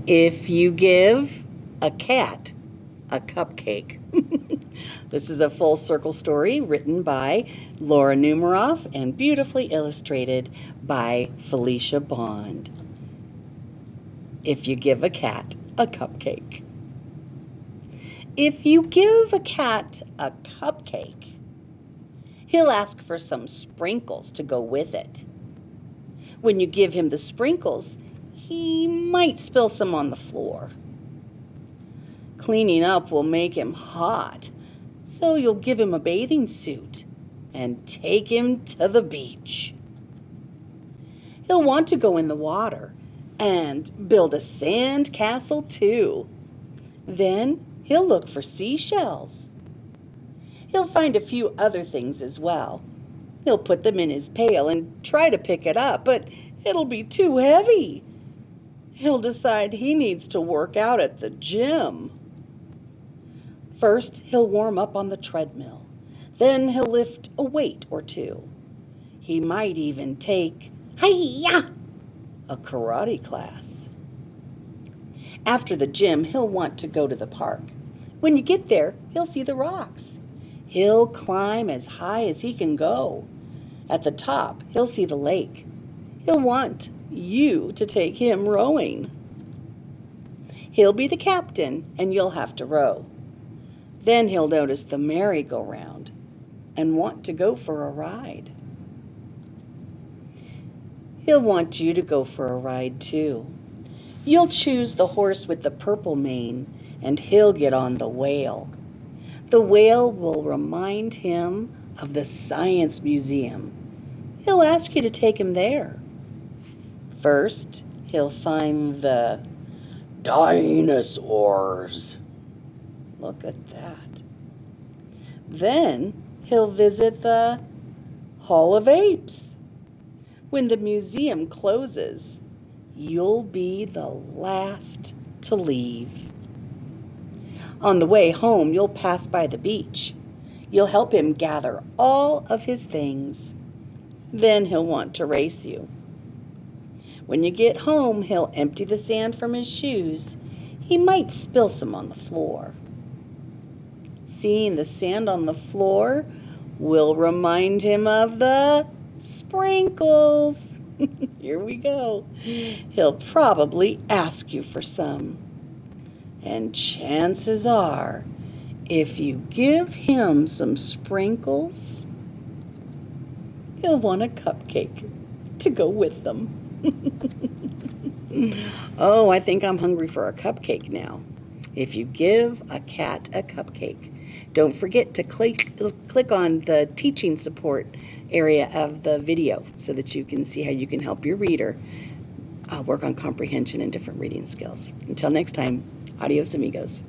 If you give a cat a cupcake. This is a full circle story written by Laura Numeroff and beautifully illustrated by Felicia Bond. If you give a cat a cupcake. If you give a cat a cupcake, he'll ask for some sprinkles to go with it. When you give him the sprinkles, he might spill some on the floor. Cleaning up will make him hot, so you'll give him a bathing suit and take him to the beach. He'll want to go in the water and build a sand castle too. Then he'll look for seashells. He'll find a few other things as well. He'll put them in his pail and try to pick it up, but it'll be too heavy. He'll decide he needs to work out at the gym. First, he'll warm up on the treadmill. Then he'll lift a weight or two. He might even take, hi-ya, a karate class. After the gym, he'll want to go to the park. When you get there, he'll see the rocks. He'll climb as high as he can go. At the top, he'll see the lake. He'll want you to take him rowing. He'll be the captain, and you'll have to row. Then he'll notice the merry-go-round and want to go for a ride. He'll want you to go for a ride too. You'll choose the horse with the purple mane, and he'll get on the whale. The whale will remind him of the Science Museum. He'll ask you to take him there. First, he'll find the dinosaurs. Look at that. Then he'll visit the Hall of Apes. When the museum closes, you'll be the last to leave. On the way home, you'll pass by the beach. You'll help him gather all of his things. Then he'll want to race you. When you get home, he'll empty the sand from his shoes. He might spill some on the floor. Seeing the sand on the floor will remind him of the sprinkles. Here we go. He'll probably ask you for some. And chances are, if you give him some sprinkles, he'll want a cupcake to go with them. Oh, I think I'm hungry for a cupcake now. If you give a cat a cupcake, don't forget to click on the teaching support area of the video so that you can see how you can help your reader work on comprehension and different reading skills. Until next time, adios amigos.